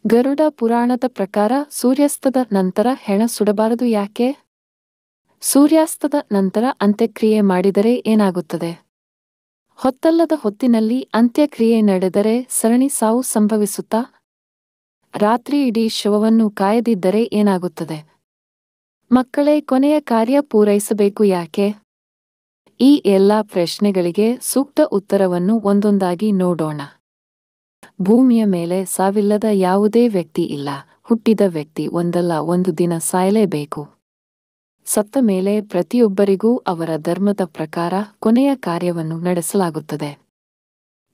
ಗರುಡ ಪುರಾಣದ ಪ್ರಕಾರ ಸೂರ್ಯಾಸ್ತದ ನಂತರ ಹೆಣ ಸುಡಬಾರದು ಯಾಕೆ? ಸೂರ್ಯಾಸ್ತದ ನಂತರ ಅಂತ್ಯಕ್ರಿಯೆ ಮಾಡಿದರೆ ಏನಾಗುತ್ತದೆ? ಹೊತ್ತಲ್ಲದ ಹೊತ್ತಿನಲ್ಲಿ ಅಂತ್ಯಕ್ರಿಯೆ ನಡೆದರೆ ಸರಣಿ ಸಾವು ಸಂಭವಿಸುತ್ತಾ? ರಾತ್ರಿ ಇಡೀ ಶವವನ್ನು ಕಾಯದಿದ್ದರೆ ಏನಾಗುತ್ತದೆ? ಮಕ್ಕಳೇ ಕೊನೆಯ ಕಾರ್ಯ ಪೂರೈಸಬೇಕು ಯಾಕೆ? ಈ ಎಲ್ಲಾ ಪ್ರಶ್ನೆಗಳಿಗೆ ಸೂಕ್ತ ಉತ್ತರವನ್ನು ಒಂದೊಂದಾಗಿ ನೋಡೋಣ. ಭೂಮಿಯ ಮೇಲೆ ಸಾವಿಲ್ಲದ ಯಾವುದೇ ವ್ಯಕ್ತಿ ಇಲ್ಲ. ಹುಟ್ಟಿದ ವ್ಯಕ್ತಿ ಒಂದಲ್ಲ ಒಂದು ದಿನ ಸಾಯಲೇಬೇಕು. ಸತ್ತ ಮೇಲೆ ಪ್ರತಿಯೊಬ್ಬರಿಗೂ ಅವರ ಧರ್ಮದ ಪ್ರಕಾರ ಕೊನೆಯ ಕಾರ್ಯವನ್ನು ನಡೆಸಲಾಗುತ್ತದೆ.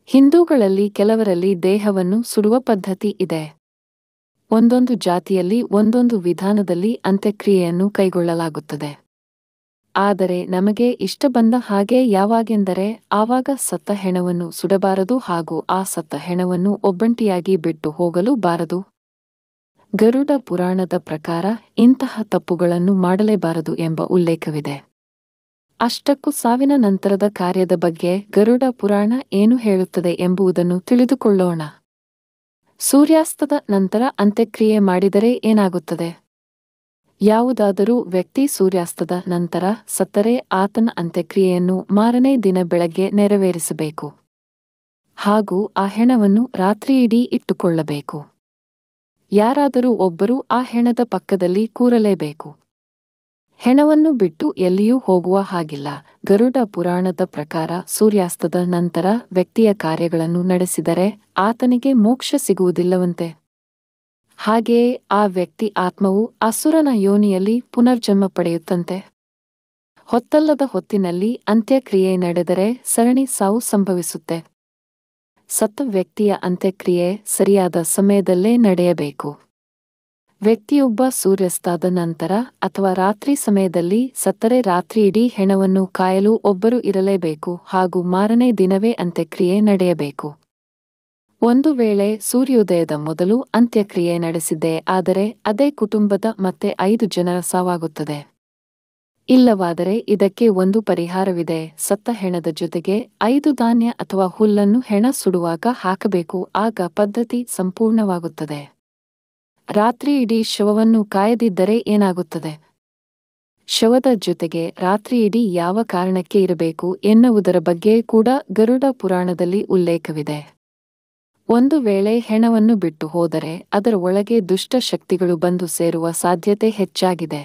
ಹಿಂದೂಗಳಲ್ಲಿ ಕೆಲವರಲ್ಲಿ ದೇಹವನ್ನು ಸುಡುವ ಪದ್ಧತಿ ಇದೆ. ಒಂದೊಂದು ಜಾತಿಯಲ್ಲಿ ಒಂದೊಂದು ವಿಧಾನದಲ್ಲಿ ಅಂತ್ಯಕ್ರಿಯೆಯನ್ನು ಕೈಗೊಳ್ಳಲಾಗುತ್ತದೆ. ಆದರೆ ನಮಗೆ ಇಷ್ಟ ಬಂದ ಹಾಗೆ ಯಾವಾಗೆಂದರೆ ಆವಾಗ ಸತ್ತ ಹೆಣವನ್ನು ಸುಡಬಾರದು ಹಾಗೂ ಆ ಸತ್ತ ಹೆಣವನ್ನು ಒಬ್ಬಂಟಿಯಾಗಿ ಬಿಟ್ಟು ಹೋಗಲು ಬಾರದು. ಗರುಡ ಪುರಾಣದ ಪ್ರಕಾರ ಇಂತಹ ತಪ್ಪುಗಳನ್ನು ಮಾಡಲೇಬಾರದು ಎಂಬ ಉಲ್ಲೇಖವಿದೆ. ಅಷ್ಟಕ್ಕೂ ಸಾವಿನ ನಂತರದ ಕಾರ್ಯದ ಬಗ್ಗೆ ಗರುಡ ಪುರಾಣ ಏನು ಹೇಳುತ್ತದೆ ಎಂಬುದನ್ನು ತಿಳಿದುಕೊಳ್ಳೋಣ. ಸೂರ್ಯಾಸ್ತದ ನಂತರ ಅಂತ್ಯಕ್ರಿಯೆ ಮಾಡಿದರೆ ಏನಾಗುತ್ತದೆ? ಯಾವುದಾದರೂ ವ್ಯಕ್ತಿ ಸೂರ್ಯಾಸ್ತದ ನಂತರ ಸತ್ತರೆ ಆತನ ಅಂತ್ಯಕ್ರಿಯೆಯನ್ನು ಮಾರನೇ ದಿನ ಬೆಳಗ್ಗೆ ನೆರವೇರಿಸಬೇಕು. ಹಾಗೂ ಆ ಹೆಣವನ್ನು ರಾತ್ರಿಯಿಡೀ ಇಟ್ಟುಕೊಳ್ಳಬೇಕು. ಯಾರಾದರೂ ಒಬ್ಬರು ಆ ಹೆಣದ ಪಕ್ಕದಲ್ಲಿ ಕೂರಲೇಬೇಕು. ಹೆಣವನ್ನು ಬಿಟ್ಟು ಎಲ್ಲಿಯೂ ಹೋಗುವ ಹಾಗಿಲ್ಲ. ಗರುಡ ಪುರಾಣದ ಪ್ರಕಾರ ಸೂರ್ಯಾಸ್ತದ ನಂತರ ವ್ಯಕ್ತಿಯ ಕಾರ್ಯಗಳನ್ನು ನಡೆಸಿದರೆ ಆತನಿಗೆ ಮೋಕ್ಷ ಸಿಗುವುದಿಲ್ಲವಂತೆ. ಹಾಗೆಯೇ ಆ ವ್ಯಕ್ತಿ ಆತ್ಮವು ಅಸುರನ ಯೋನಿಯಲ್ಲಿ ಪುನರ್ಜನ್ಮ ಪಡೆಯುತ್ತಂತೆ. ಹೊತ್ತಲ್ಲದ ಹೊತ್ತಿನಲ್ಲಿ ಅಂತ್ಯಕ್ರಿಯೆ ನಡೆದರೆ ಸರಣಿ ಸಾವು ಸಂಭವಿಸುತ್ತೆ. ಸತ್ತ ವ್ಯಕ್ತಿಯ ಅಂತ್ಯಕ್ರಿಯೆ ಸರಿಯಾದ ಸಮಯದಲ್ಲೇ ನಡೆಯಬೇಕು. ವ್ಯಕ್ತಿಯೊಬ್ಬ ಸೂರ್ಯಾಸ್ತಾದ ನಂತರ ಅಥವಾ ರಾತ್ರಿ ಸಮಯದಲ್ಲಿ ಸತ್ತರೆ ರಾತ್ರಿಯಿಡೀ ಹೆಣವನ್ನು ಕಾಯಲು ಒಬ್ಬರು ಇರಲೇಬೇಕು ಹಾಗೂ ಮಾರನೇ ದಿನವೇ ಅಂತ್ಯಕ್ರಿಯೆ ನಡೆಯಬೇಕು. ಒಂದು ವೇಳೆ ಸೂರ್ಯೋದಯದ ಮೊದಲು ಅಂತ್ಯಕ್ರಿಯೆ ನಡೆಸಿದ್ದೇ ಆದರೆ ಅದೇ ಕುಟುಂಬದ ಮತ್ತೆ 5 ಜನರ ಸಾವಾಗುತ್ತದೆ. ಇಲ್ಲವಾದರೆ ಇದಕ್ಕೆ ಒಂದು ಪರಿಹಾರವಿದೆ. ಸತ್ತ ಹೆಣದ ಜೊತೆಗೆ 5 ಧಾನ್ಯ ಅಥವಾ ಹುಲ್ಲನ್ನು ಹೆಣ ಸುಡುವಾಗ ಹಾಕಬೇಕು. ಆಗ ಪದ್ಧತಿ ಸಂಪೂರ್ಣವಾಗುತ್ತದೆ. ರಾತ್ರಿ ಇಡೀ ಶವವನ್ನು ಕಾಯದಿದ್ದರೆ ಏನಾಗುತ್ತದೆ? ಶವದ ಜೊತೆಗೆ ರಾತ್ರಿಯಿಡೀ ಯಾವ ಕಾರಣಕ್ಕೆ ಇರಬೇಕು ಎನ್ನುವುದರ ಬಗ್ಗೆ ಕೂಡ ಗರುಡ ಪುರಾಣದಲ್ಲಿ ಉಲ್ಲೇಖವಿದೆ. ಒಂದು ವೇಳೆ ಹೆಣವನ್ನು ಬಿಟ್ಟು ಹೋದರೆ ಅದರ ಒಳಗೆ ದುಷ್ಟ ಶಕ್ತಿಗಳು ಬಂದು ಸೇರುವ ಸಾಧ್ಯತೆ ಹೆಚ್ಚಾಗಿದೆ.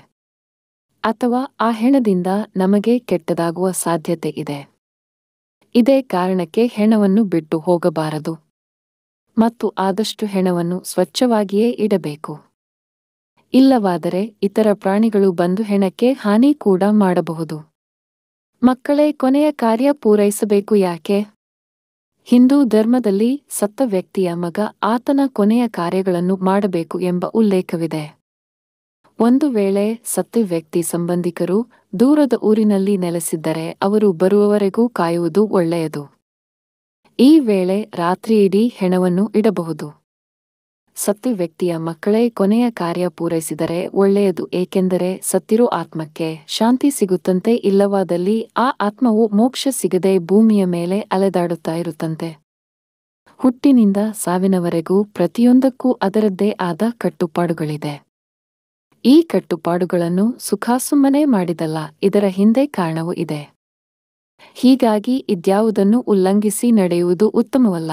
ಅಥವಾ ಆ ಹೆಣದಿಂದ ನಮಗೆ ಕೆಟ್ಟದಾಗುವ ಸಾಧ್ಯತೆ ಇದೆ. ಇದೇ ಕಾರಣಕ್ಕೆ ಹೆಣವನ್ನು ಬಿಟ್ಟು ಹೋಗಬಾರದು. ಮತ್ತು ಆದಷ್ಟು ಹೆಣವನ್ನು ಸ್ವಚ್ಛವಾಗಿಯೇ ಇಡಬೇಕು. ಇಲ್ಲವಾದರೆ ಇತರ ಪ್ರಾಣಿಗಳು ಬಂದು ಹೆಣಕ್ಕೆ ಹಾನಿ ಕೂಡ ಮಾಡಬಹುದು. ಮಕ್ಕಳೇ ಕೊನೆಯ ಕಾರ್ಯ ಪೂರೈಸಬೇಕು ಯಾಕೆ? ಹಿಂದೂ ಧರ್ಮದಲ್ಲಿ ಸತ್ತ ವ್ಯಕ್ತಿಯ ಮಗ ಆತನ ಕೊನೆಯ ಕಾರ್ಯಗಳನ್ನು ಮಾಡಬೇಕು ಎಂಬ ಉಲ್ಲೇಖವಿದೆ. ಒಂದು ವೇಳೆ ಸತ್ತ ವ್ಯಕ್ತಿ ಸಂಬಂಧಿಕರು ದೂರದ ಊರಿನಲ್ಲಿ ನೆಲೆಸಿದ್ದರೆ ಅವರು ಬರುವವರೆಗೂ ಕಾಯುವುದು ಒಳ್ಳೆಯದು. ಈ ವೇಳೆ ರಾತ್ರಿಯಿಡೀ ಹೆಣವನ್ನು ಇಡಬಹುದು. ಸತ್ತ ವ್ಯಕ್ತಿಯ ಮಕ್ಕಳೇ ಕೊನೆಯ ಕಾರ್ಯ ಪೂರೈಸಿದರೆ ಒಳ್ಳೆಯದು. ಏಕೆಂದರೆ ಸತ್ತಿರೋ ಆತ್ಮಕ್ಕೆ ಶಾಂತಿ ಸಿಗುತ್ತಂತೆ. ಇಲ್ಲವಾದಲ್ಲಿ ಆ ಆತ್ಮವು ಮೋಕ್ಷ ಸಿಗದೆ ಭೂಮಿಯ ಮೇಲೆ ಅಲೆದಾಡುತ್ತಾ ಇರುತ್ತಂತೆ. ಹುಟ್ಟಿನಿಂದ ಸಾವಿನವರೆಗೂ ಪ್ರತಿಯೊಂದಕ್ಕೂ ಅದರದ್ದೇ ಆದ ಕಟ್ಟುಪಾಡುಗಳಿದೆ. ಈ ಕಟ್ಟುಪಾಡುಗಳನ್ನು ಸುಖಾಸುಮ್ಮನೆ ಮಾಡಿದಲ್ಲ, ಇದರ ಹಿಂದೆ ಕಾರಣವೂ ಇದೆ. ಹೀಗಾಗಿ ಇದ್ಯಾವುದನ್ನು ಉಲ್ಲಂಘಿಸಿ ನಡೆಯುವುದು ಉತ್ತಮವಲ್ಲ.